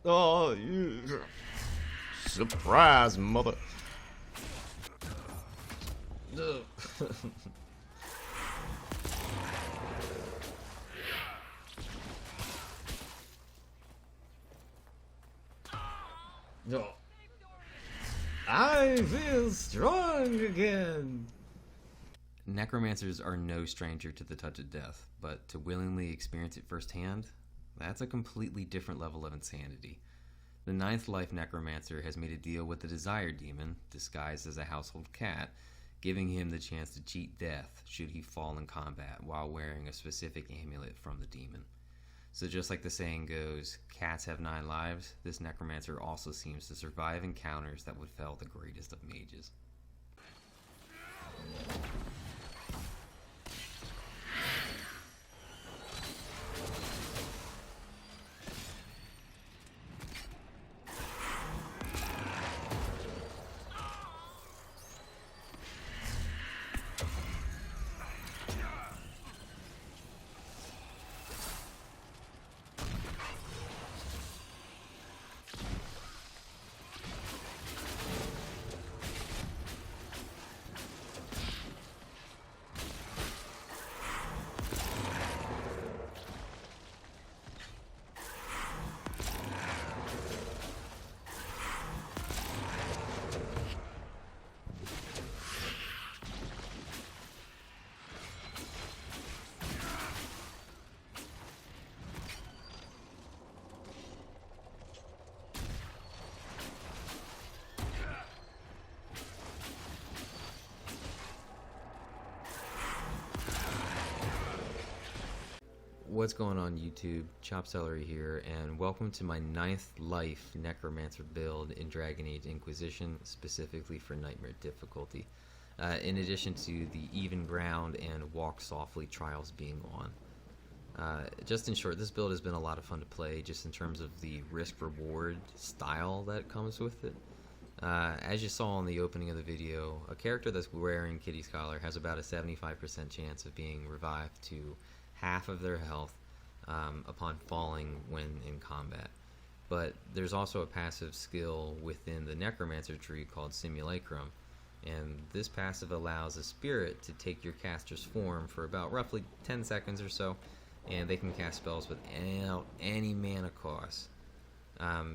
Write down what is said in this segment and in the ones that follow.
Oh, you... Surprise, mother. Ugh. No. I feel strong again. Necromancers are no stranger to the touch of death, but to willingly experience it firsthand, that's a completely different level of insanity. The Ninth Life Necromancer has made a deal with the Desire Demon, disguised as a household cat, giving him the chance to cheat death should he fall in combat while wearing a specific amulet from the demon. So just like the saying goes, cats have 9 lives, this Necromancer also seems to survive encounters that would fell the greatest of mages. What's going on YouTube? Chop Celery here, and welcome to my 9th Life Necromancer build in Dragon Age Inquisition, specifically for Nightmare difficulty. In addition to the Even Ground and Walk Softly trials being on. Just in short, this build has been a lot of fun to play, just in terms of the risk-reward style that comes with it. As you saw in the opening of the video, a character that's wearing Kitty's collar has about a 75% chance of being revived to half of their health upon falling when in combat. But there's also a passive skill within the Necromancer tree called Simulacrum, and this passive allows a spirit to take your caster's form for about roughly 10 seconds or so, and they can cast spells without any mana cost.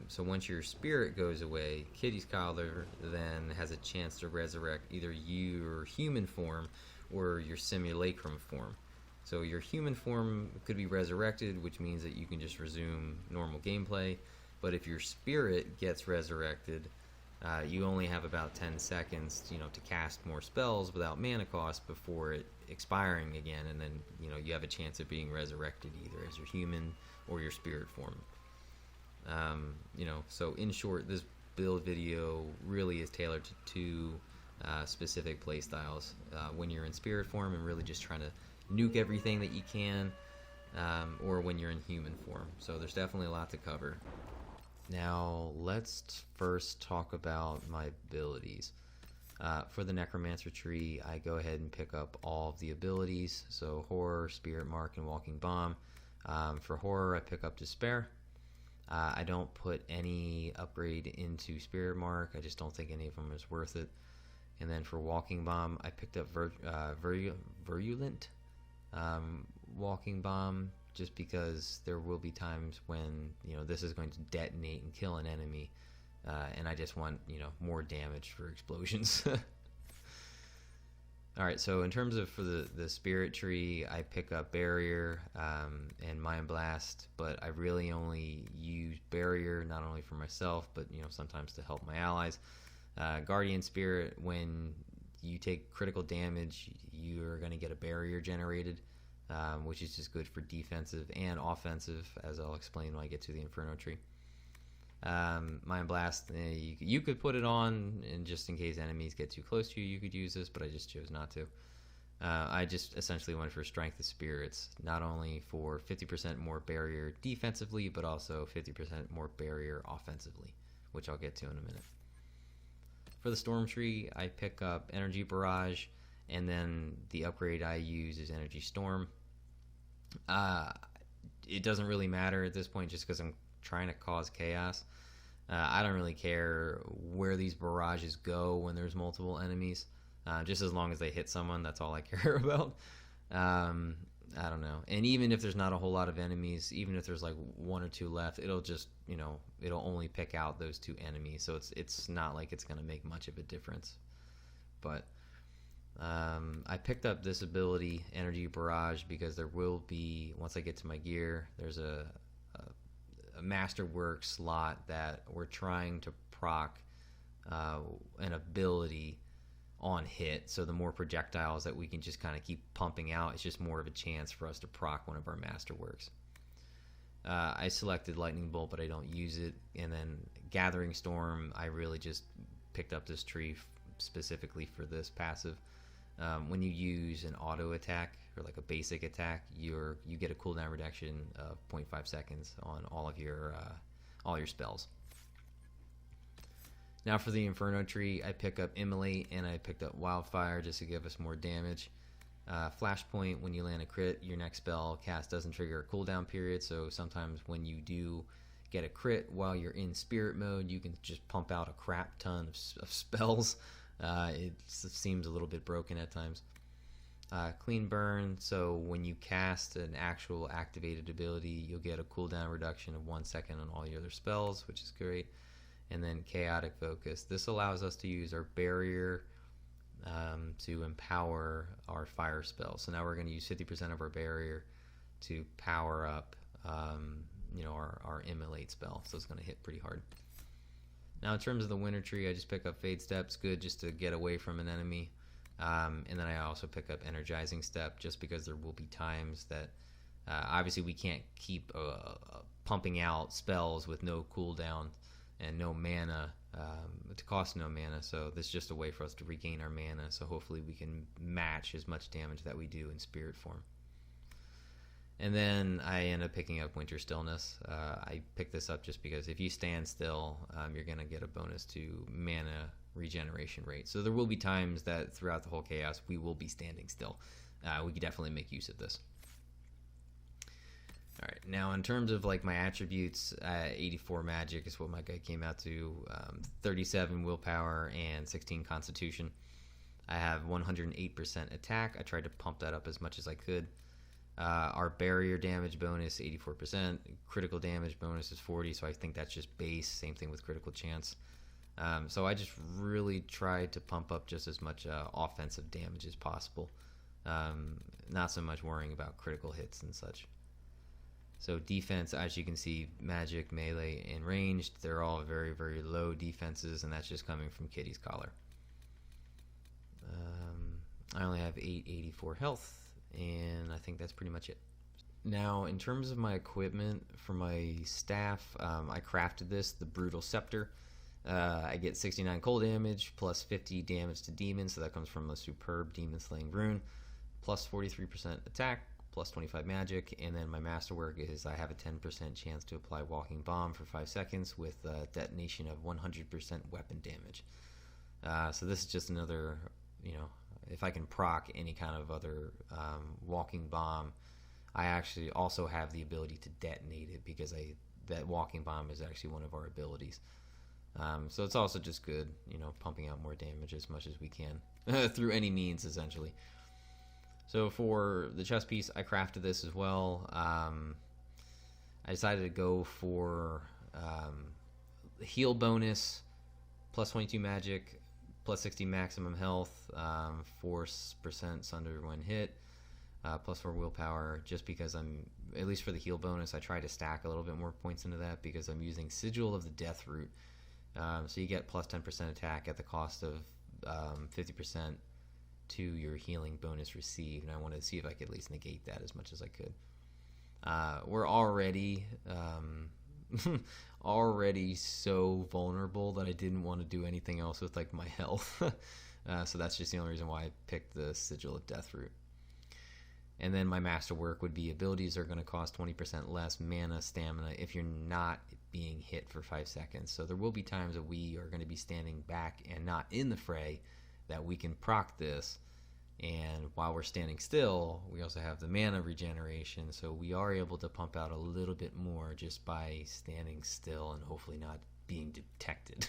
So once your spirit goes away, Kitty's collar then has a chance to resurrect either your human form or your Simulacrum form. So your human form could be resurrected, which means that you can just resume normal gameplay. But if your spirit gets resurrected, you only have about 10 seconds, to cast more spells without mana cost before it expiring again, and then you have a chance of being resurrected either as your human or your spirit form. So in short, this build video really is tailored to two specific playstyles. When you're in spirit form and really just trying to nuke everything that you can, or when you're in human form. So there's definitely a lot to cover. Now let's first talk about my abilities. For the Necromancer tree, I go ahead and pick up all of the abilities, so Horror, Spirit Mark, and Walking Bomb. For Horror, I pick up Despair. I don't put any upgrade into Spirit Mark, I just don't think any of them is worth it. And then for Walking Bomb, I picked up Virulent Walking Bomb, just because there will be times when this is going to detonate and kill an enemy, and I just want more damage for explosions. Alright, so in terms of for the spirit tree, I pick up Barrier and Mind Blast, but I really only use Barrier not only for myself, but sometimes to help my allies. Guardian Spirit, when you take critical damage, you're going to get a barrier generated, which is just good for defensive and offensive, as I'll explain when I get to the Inferno tree. Mind Blast, you could put it on, and just in case enemies get too close to you, you could use this, but I just chose not to. I just essentially went for Strength of Spirits, not only for 50% more barrier defensively, but also 50% more barrier offensively, which I'll get to in a minute. For the Storm tree, I pick up Energy Barrage, and then the upgrade I use is Energy Storm. It doesn't really matter at this point, just because I'm trying to cause chaos. I don't really care where these barrages go when there's multiple enemies. Just as long as they hit someone, that's all I care about. I don't know. And even if there's not a whole lot of enemies, even if there's like one or two left, it'll just, it'll only pick out those two enemies. So it's not like it's going to make much of a difference. But I picked up this ability, Energy Barrage, because there will be, once I get to my gear, there's a masterwork slot that we're trying to proc an ability on hit. So the more projectiles that we can just kind of keep pumping out, it's just more of a chance for us to proc one of our masterworks. I selected Lightning Bolt, but I don't use it. And then Gathering Storm, I really just picked up this tree specifically for this passive. When you use an auto attack or like a basic attack, you get a cooldown reduction of 0.5 seconds on all your spells. Now for the Inferno tree, I pick up Immolate and I picked up Wildfire just to give us more damage. Flashpoint, when you land a crit, your next spell cast doesn't trigger a cooldown period, so sometimes when you do get a crit while you're in spirit mode, you can just pump out a crap ton of spells. It seems a little bit broken at times. Clean Burn, so when you cast an actual activated ability, you'll get a cooldown reduction of 1 second on all your other spells, which is great. And then Chaotic Focus. This allows us to use our barrier to empower our fire spells. So now we're going to use 50% of our barrier to power up our Immolate spell. So it's going to hit pretty hard. Now in terms of the Winter Tree, I just pick up Fade Steps, good just to get away from an enemy. And then I also pick up Energizing Step just because there will be times that obviously we can't keep pumping out spells with no cooldown and no mana, to cost no mana, so this is just a way for us to regain our mana, so hopefully we can match as much damage that we do in spirit form. And then I end up picking up Winter Stillness. I picked this up just because if you stand still, you're going to get a bonus to mana regeneration rate. So there will be times that throughout the whole chaos we will be standing still. We could definitely make use of this. Alright, now in terms of like my attributes, 84 magic is what my guy came out to, 37 willpower, and 16 constitution. I have 108% attack. I tried to pump that up as much as I could. Our barrier damage bonus, 84%. Critical damage bonus is 40, so I think that's just base. Same thing with critical chance. So I just really tried to pump up just as much offensive damage as possible. Not so much worrying about critical hits and such. So defense, as you can see, magic, melee, and ranged, they're all very, very low defenses, and that's just coming from Kitty's Collar. I only have 884 health, and I think that's pretty much it. Now, in terms of my equipment, for my staff, I crafted this, the Brutal Scepter. I get 69 cold damage, plus 50 damage to demons, so that comes from a superb demon slaying rune, plus 43% attack, plus 25 magic, and then my masterwork is I have a 10% chance to apply Walking Bomb for 5 seconds with a detonation of 100% weapon damage. So this is just another, if I can proc any kind of other Walking Bomb, I actually also have the ability to detonate it because that Walking Bomb is actually one of our abilities. So it's also just good, pumping out more damage as much as we can through any means, essentially. So for the chest piece, I crafted this as well. I decided to go for heal bonus, plus 22 magic, plus 60 maximum health, 4% sunder when hit, plus 4 willpower, just because at least for the heal bonus, I try to stack a little bit more points into that because I'm using Sigil of the Death Root. So you get plus 10% attack at the cost of 50% to your healing bonus received, and I wanted to see if I could at least negate that as much as I could. We're already so vulnerable that I didn't want to do anything else with like my health. So that's just the only reason why I picked the Sigil of Death Root. And then my masterwork would be abilities are going to cost 20% less mana stamina if you're not being hit for 5 seconds. So there will be times that we are going to be standing back and not in the fray that we can proc this And while we're standing still, we also have the mana regeneration, so we are able to pump out a little bit more just by standing still and hopefully not being detected.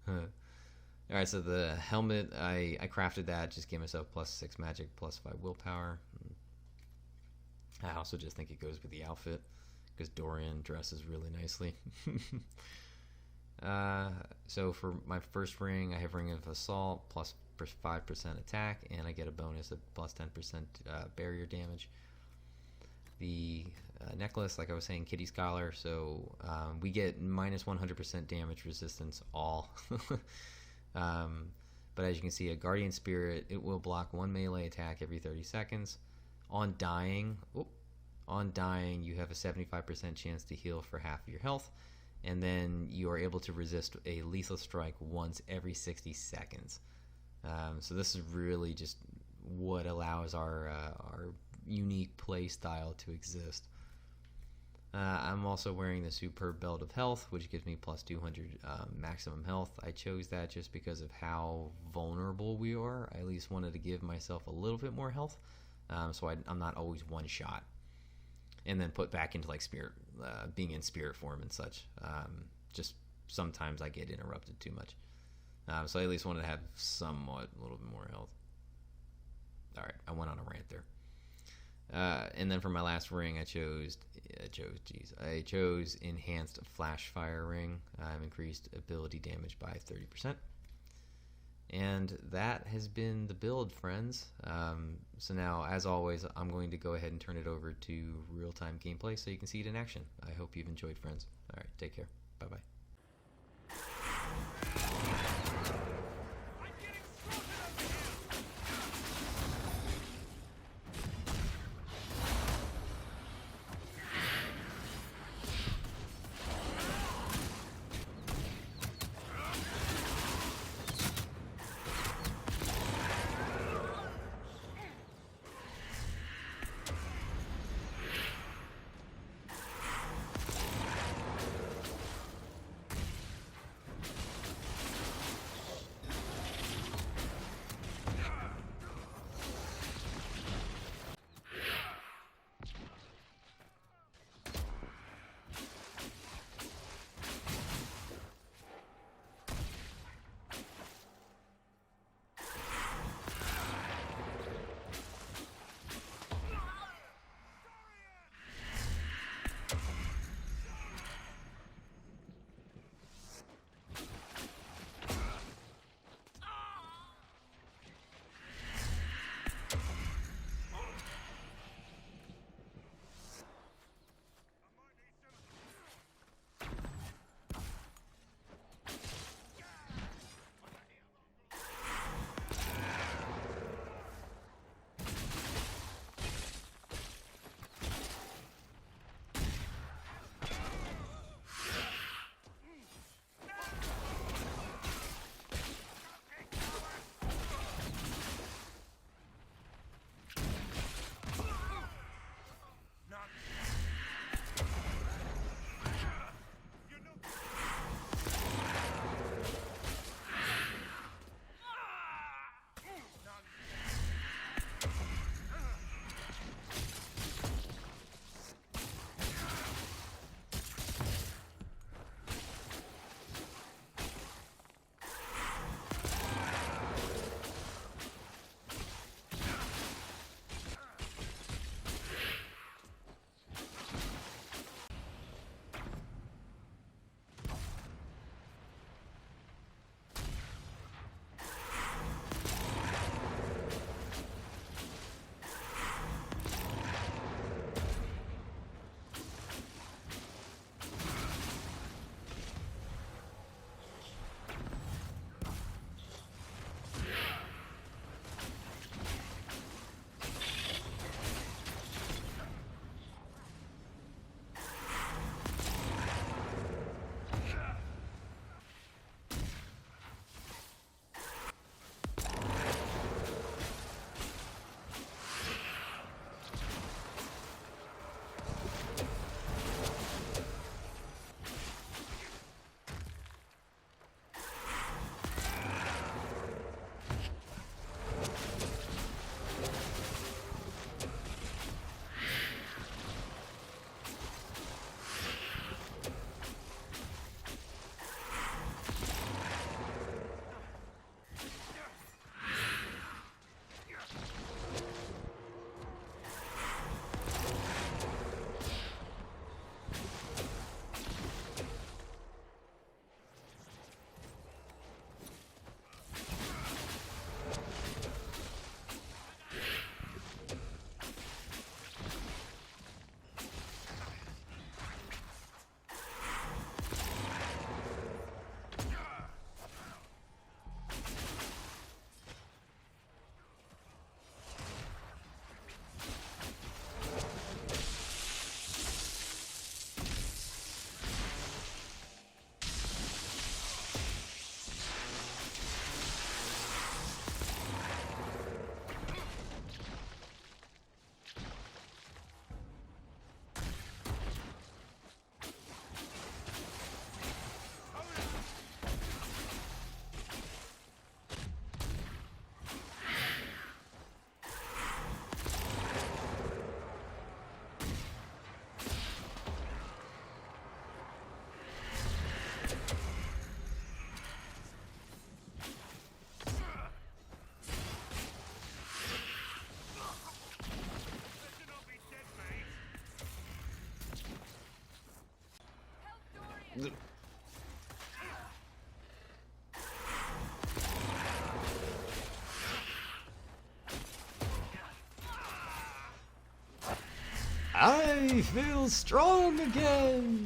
Alright, so the helmet, I crafted that, just gave myself +6 magic, +5 willpower. I also just think it goes with the outfit, because Dorian dresses really nicely. So for my first ring, I have Ring of Assault, +5% attack, and I get a bonus of +10% barrier damage. The necklace, like I was saying, Kitty's Collar, so we get -100% damage resistance all. But as you can see, a Guardian Spirit, it will block 1 melee attack every 30 seconds. On dying, you have a 75% chance to heal for half of your health, and then you are able to resist a lethal strike once every 60 seconds. So this is really just what allows our unique play style to exist. I'm also wearing the Superb Belt of Health, which gives me +200 maximum health. I chose that just because of how vulnerable we are. I at least wanted to give myself a little bit more health, so I'm not always one shot. And then put back into like spirit, being in spirit form and such. Just sometimes I get interrupted too much. So I at least wanted to have somewhat a little bit more health. Alright, I went on a rant there. And then for my last ring, I chose Enhanced Flash Fire Ring. I've increased ability damage by 30%. And that has been the build, friends. So now, as always, I'm going to go ahead and turn it over to real-time gameplay so you can see it in action. I hope you've enjoyed, friends. Alright, take care. Bye-bye. I feel strong again!